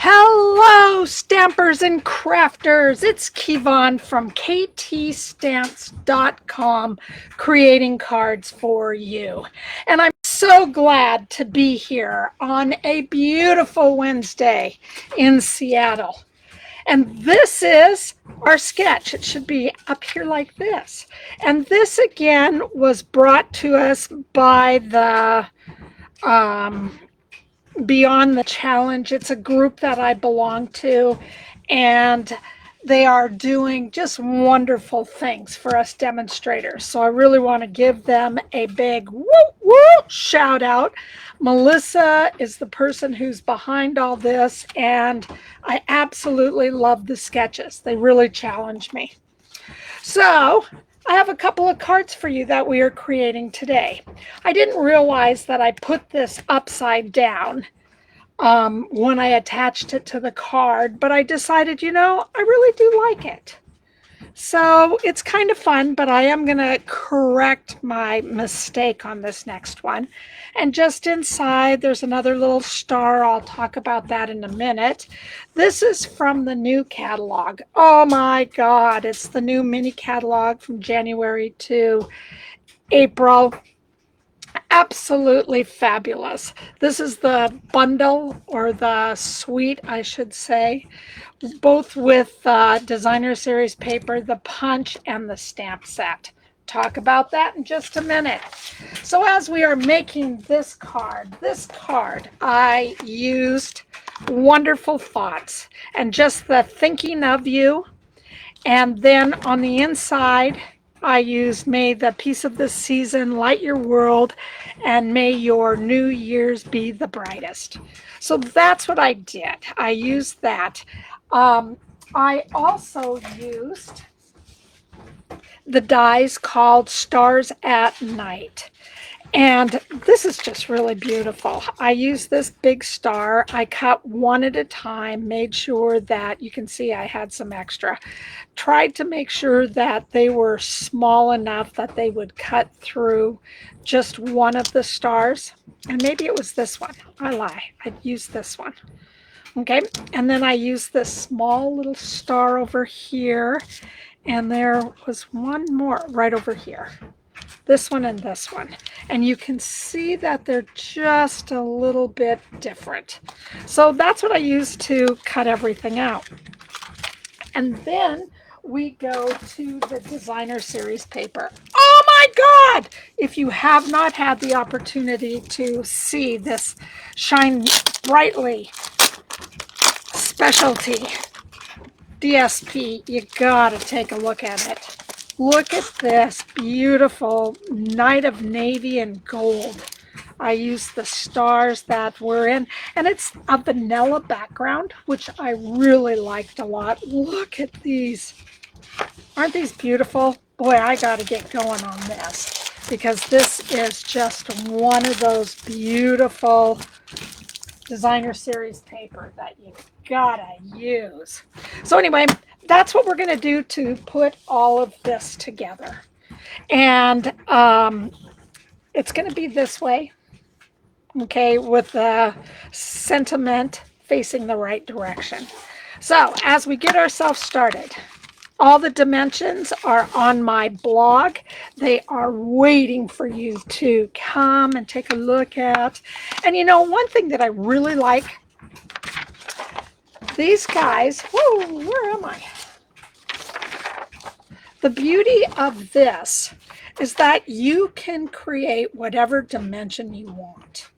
Hello, stampers and crafters. It's Kevon from ktstamps.com, creating cards for you. And I'm so glad to be here on a beautiful Wednesday in Seattle. And this is our sketch. It should be up here like this. And this again was brought to us by the Beyond the Challenge. It's a group that I belong to, and they are doing just wonderful things for us demonstrators. So I really want to give them a big woo woo shout out. Melissa is the person who's behind all this, and I absolutely love the sketches. They really challenge me. So I have a couple of cards for you that we are creating today. I didn't realize that I put this upside down when I attached it to the card, but I decided, I really do like it. So it's kind of fun, but I am going to correct my mistake on this next one. And just inside, there's another little star. I'll talk about that in a minute. This is from the new catalog. Oh my God, it's the new mini catalog from January to April. Absolutely fabulous. This is the bundle, or the suite, I should say, both with designer series paper, the punch, and the stamp set. Talk about that in just a minute. So as we are making this card, I used wonderful thoughts and just the thinking of you. And then on the inside, I used may the peace of this season light your world, and may your new years be the brightest. So that's what I did. I used that. I also used the dies called Stars at Night. And this is just really beautiful. I used this big star. I cut one at a time, made sure that you can see I had some extra. Tried to make sure that they were small enough that they would cut through just one of the stars. And maybe it was this one. I lie. I used this one. Okay. And then I used this small little star over here. And there was one more right over here. This one and this one. And you can see that they're just a little bit different. So that's what I used to cut everything out. And then we go to the designer series paper. Oh my God! If you have not had the opportunity to see this Shine Brightly specialty DSP, you gotta take a look at it. Look at this beautiful night of navy and gold. I used the stars that were in, and it's a vanilla background, which I really liked a lot. Look at these. Aren't these beautiful? Boy, I got to get going on this, because this is just one of those beautiful designer series paper that you gotta use. So anyway, that's what we're going to do to put all of this together. And it's going to be this way, okay, with the sentiment facing the right direction. So as we get ourselves started, all the dimensions are on my blog. They are waiting for you to come and take a look at. And one thing that I really like, these guys, whoa, where am I? The beauty of this is that you can create whatever dimension you want.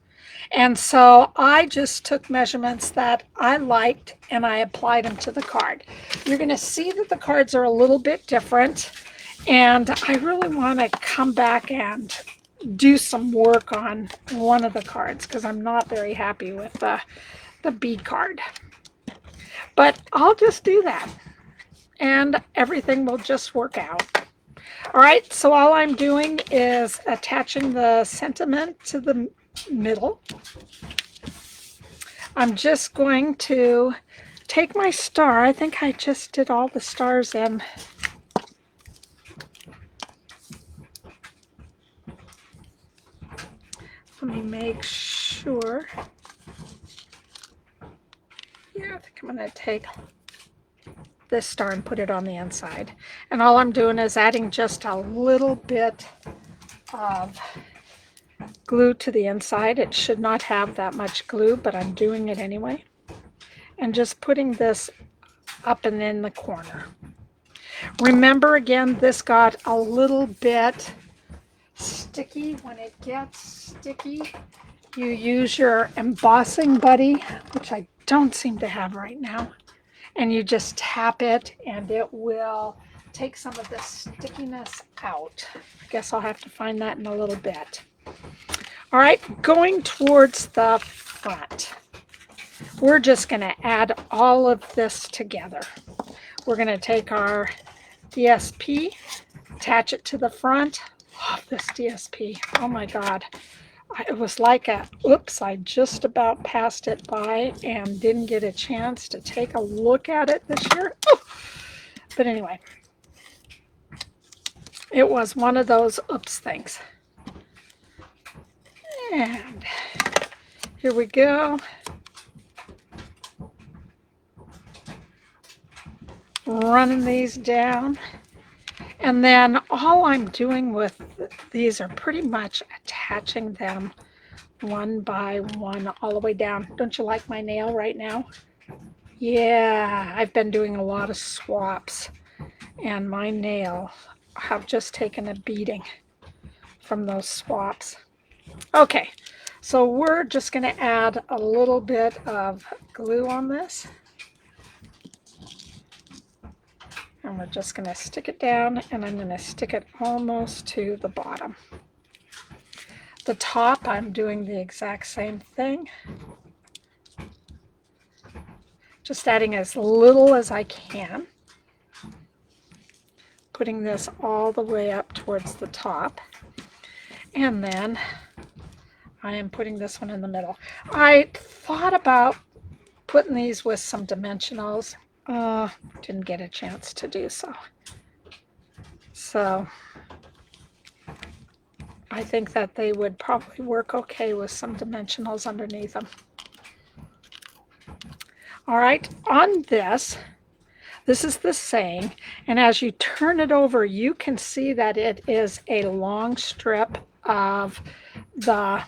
And so I just took measurements that I liked and I applied them to the card. You're going to see that the cards are a little bit different, and I really want to come back and do some work on one of the cards because I'm not very happy with the B card. But I'll just do that and everything will just work out. All right, so all I'm doing is attaching the sentiment to the middle. I'm just going to take my star. I think I just did all the stars in. Let me make sure. here. I think I'm going to take this star and put it on the inside. And all I'm doing is adding just a little bit of glue to the inside. It should not have that much glue, but I'm doing it anyway. And just putting this up and in the corner. Remember, again, this got a little bit sticky. When it gets sticky, you use your embossing buddy, which I don't seem to have right now, and you just tap it and it will take some of the stickiness out. I guess I'll have to find that in a little bit. All right, going towards the front, we're just going to add all of this together. We're going to take our DSP, attach it to the front. Love this DSP. Oh my God. It was like a, oops, I just about passed it by and didn't get a chance to take a look at it this year. Oh. But anyway, it was one of those oops things. And here we go. Running these down. And then all I'm doing with these are pretty much attaching them one by one all the way down. Don't you like my nail right now? Yeah, I've been doing a lot of swaps and my nail have just taken a beating from those swaps. Okay, so we're just going to add a little bit of glue on this. And we're just going to stick it down, and I'm going to stick it almost to the bottom. The top, I'm doing the exact same thing. Just adding as little as I can. Putting this all the way up towards the top. And then I am putting this one in the middle. I thought about putting these with some dimensionals. Didn't get a chance to do so. So I think that they would probably work okay with some dimensionals underneath them. All right, on this is the saying, and as you turn it over, you can see that it is a long strip of the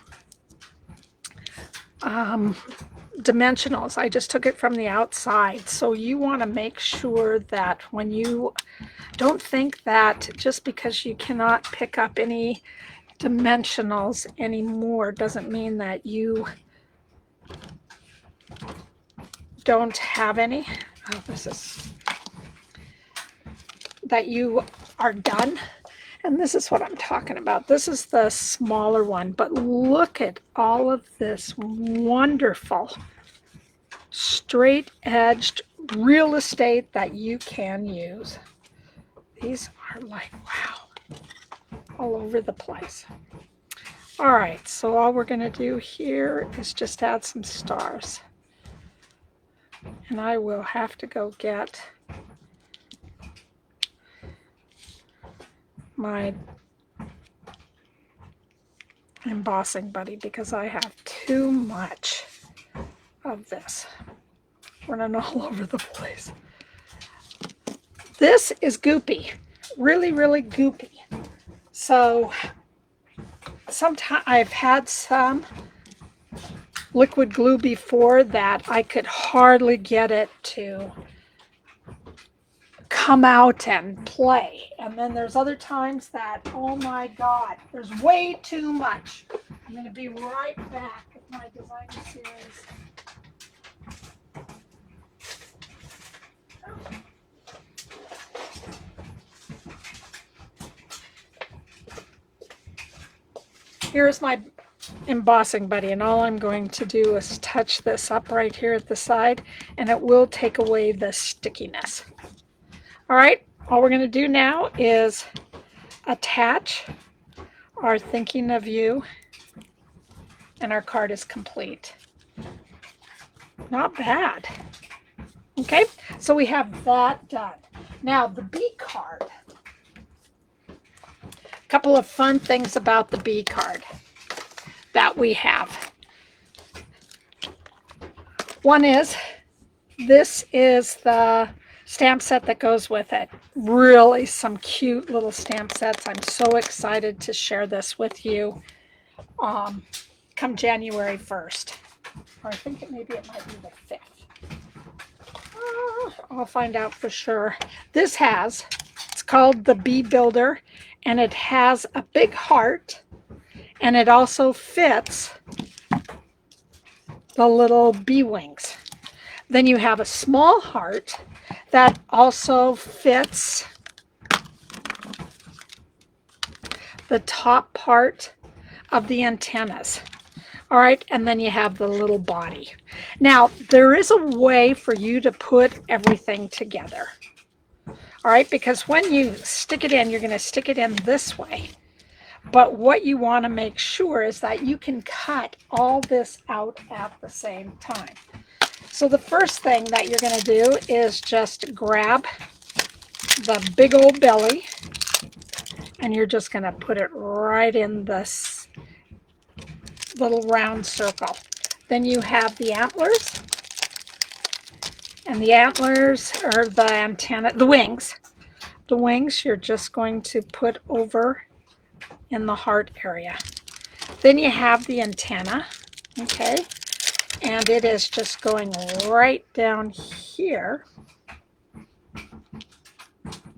dimensionals. I just took it from the outside. So you want to make sure that when you don't think that just because you cannot pick up any dimensionals anymore doesn't mean that you don't have any. That you are done. And this is what I'm talking about. This is the smaller one, but look at all of this wonderful straight-edged real estate that you can use. These are like, wow, all over the place. All right, so all we're going to do here is just add some stars. And I will have to go get my embossing buddy because I have too much of this running all over the place. This is goopy, really, really goopy. So sometimes I've had some liquid glue before that I could hardly get it to come out and play. And then there's other times that, oh my God, there's way too much. I'm going to be right back with my designer series. Here's my embossing buddy, and all I'm going to do is touch this up right here at the side, and it will take away the stickiness. All right, all we're going to do now is attach our thinking of you, and our card is complete. Not bad. Okay, so we have that done. Now the B card. A couple of fun things about the B card that we have. One is This is the stamp set that goes with it. Really some cute little stamp sets. I'm so excited to share this with you come January 1st. Or I think maybe it might be the 5th. I'll find out for sure. It's called the Bee Builder, and it has a big heart, and it also fits the little bee wings. Then you have a small heart that also fits the top part of the antennas. All right, and then you have the little body. Now, there is a way for you to put everything together. All right, because when you stick it in, you're going to stick it in this way. But what you want to make sure is that you can cut all this out at the same time. So the first thing that you're going to do is just grab the big old belly, and you're just going to put it right in this little round circle. Then you have the antlers, and the antlers are the antenna, the wings. The wings you're just going to put over in the heart area. Then you have the antenna, okay, and it is just going right down here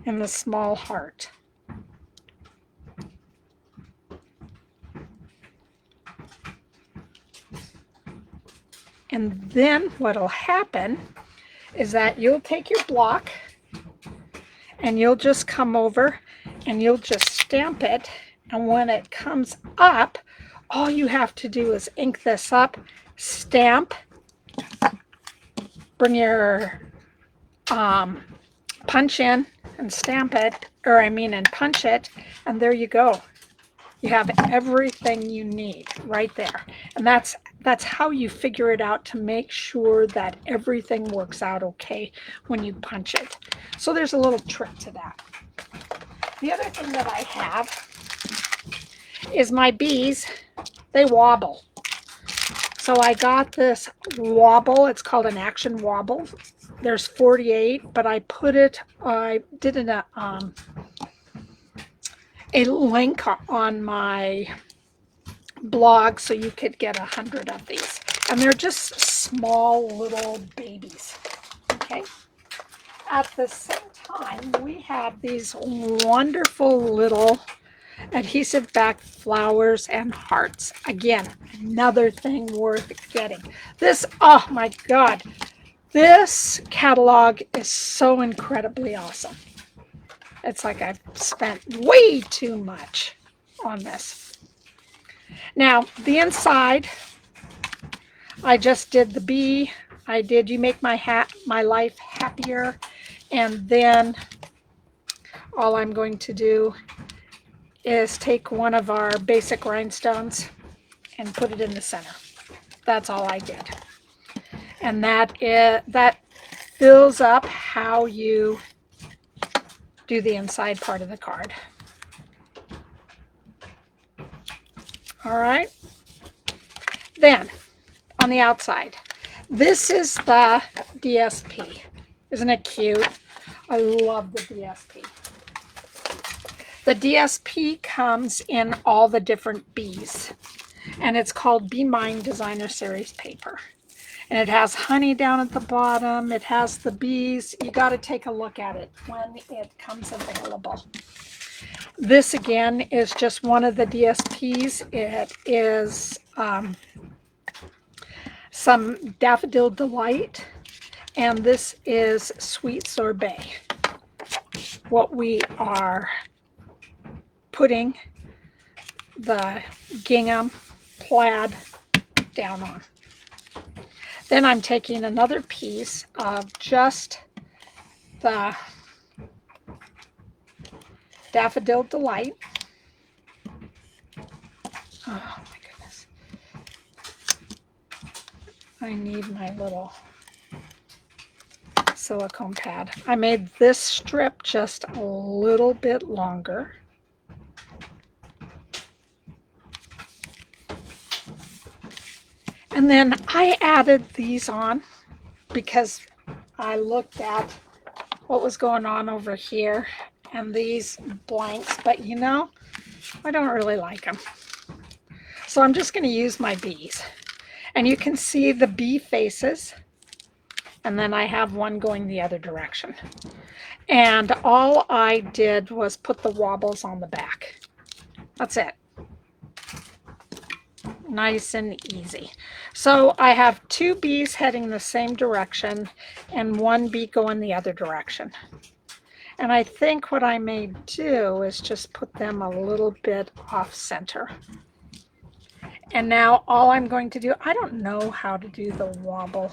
in the small heart. And then what'll happen is that you'll take your block and you'll just come over and you'll just stamp it, and when it comes up, all you have to do is ink this up, stamp, bring your punch in and stamp it, and punch it, and there you go. You have everything you need right there. And that's how you figure it out to make sure that everything works out okay when you punch it. So there's a little trick to that. The other thing that I have is my bees. They wobble. So I got this wobble. It's called an action wobble. There's 48, but I did a link on my blog so you could get 100 of these. And they're just small little babies, okay? At the same time, we have these wonderful little adhesive-back flowers and hearts. Again, another thing worth getting. This, oh my God, this catalog is so incredibly awesome. It's like I've spent way too much on this. Now, the inside, I just did the bee. I did You Make My Life Happier. And then all I'm going to do is take one of our basic rhinestones and put it in the center. That's all I did. And that fills up how you do the inside part of the card. All right. Then on the outside, this is the DSP. Isn't it cute? I love the DSP. The DSP comes in all the different bees, and it's called Be Mine Designer Series paper. And it has honey down at the bottom. It has the bees. You got to take a look at it when it comes available. This again is just one of the DSPs. It is some Daffodil Delight, and this is Sweet Sorbet. What we are putting the gingham plaid down on. Then I'm taking another piece of just the Daffodil Delight. Oh my goodness. I need my little silicone pad. I made this strip just a little bit longer. And then I added these on because I looked at what was going on over here and these blanks, but you know, I don't really like them. So I'm just going to use my bees. And you can see the bee faces. And then I have one going the other direction. And all I did was put the wobbles on the back. That's it. Nice and easy. So I have 2 bees heading the same direction and 1 bee going the other direction. And I think what I may do is just put them a little bit off center. And now all I'm going to do, I don't know how to do the wobble.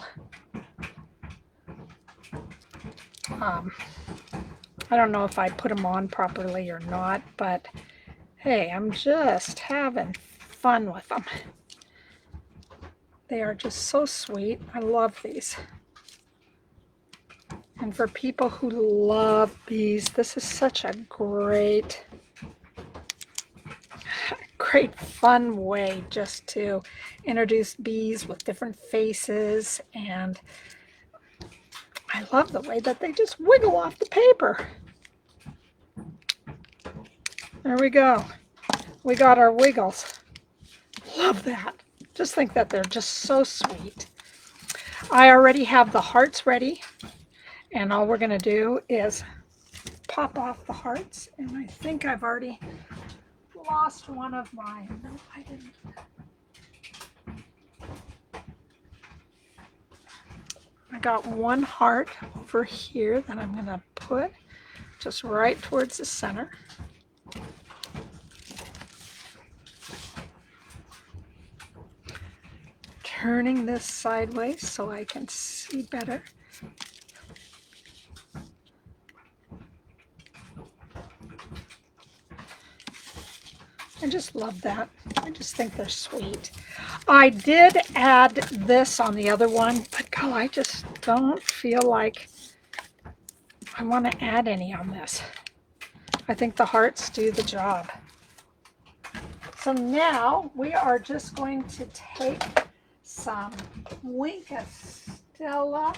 I don't know if I put them on properly or not, but hey, I'm just having fun with them. They are just so sweet. I love these. And for people who love bees, this is such a great fun way just to introduce bees with different faces. And I love the way that they just wiggle off the paper. There we go. We got our wiggles. Love that. Just think that they're just so sweet. I already have the hearts ready, and all we're going to do is pop off the hearts. And I think I've already lost one of mine. No, I didn't. I got one heart over here that I'm going to put just right towards the center. Turning this sideways so I can see better. I just love that. I just think they're sweet. I did add this on the other one, but God, I just don't feel like I want to add any on this. I think the hearts do the job. So now we are just going to take some Stella,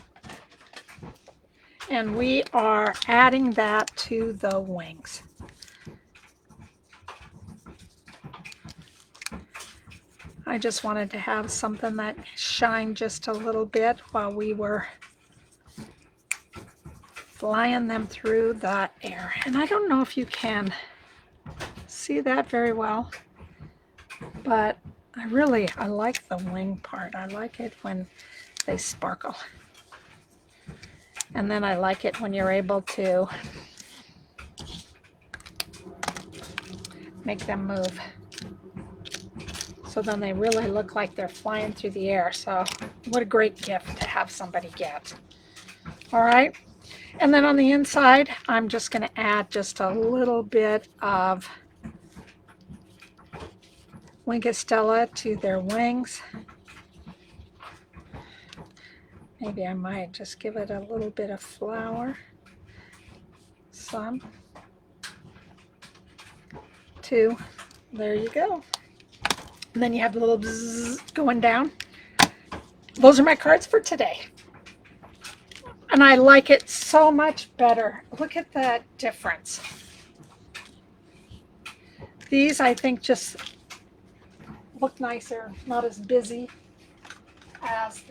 and we are adding that to the wings. I just wanted to have something that shined just a little bit while we were flying them through the air. And I don't know if you can see that very well, but I like the wing part. I like it when they sparkle. And then I like it when you're able to make them move. So then they really look like they're flying through the air. So what a great gift to have somebody get. All right. And then on the inside, I'm just going to add just a little bit of Stella to their wings. Maybe I might just give it a little bit of flour. Some. 2. There you go. And then you have the little bzzz going down. Those are my cards for today. And I like it so much better. Look at that difference. These, I think, just look nicer, not as busy as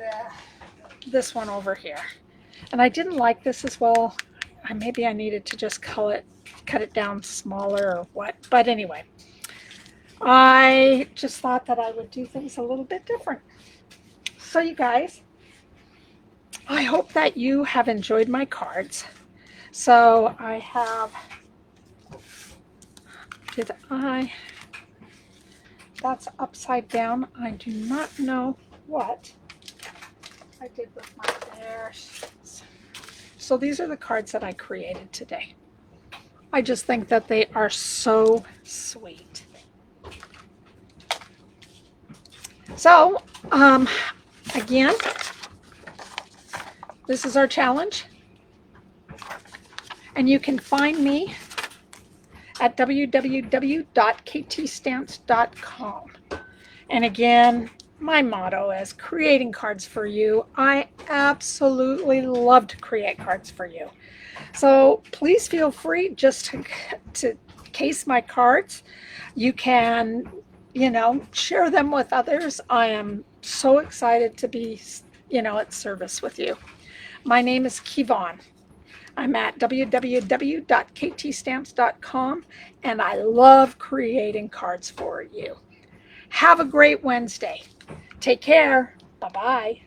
this one over here. And I didn't like this as well. Maybe I needed to just cut it down smaller or what. But anyway, I just thought that I would do things a little bit different. So you guys, I hope that you have enjoyed my cards. So I have, that's upside down. I do not know what I did with my bears. So these are the cards that I created today. I just think that they are so sweet. So, again, this is our challenge. And you can find me at www.ktstamps.com. And again, My motto is creating cards for you. I absolutely love to create cards for you. So please feel free just to case my cards. You can, share them with others. I am so excited to be, at service with you. My name is Kevon. I'm at www.ktstamps.com and I love creating cards for you. Have a great Wednesday. Take care. Bye bye.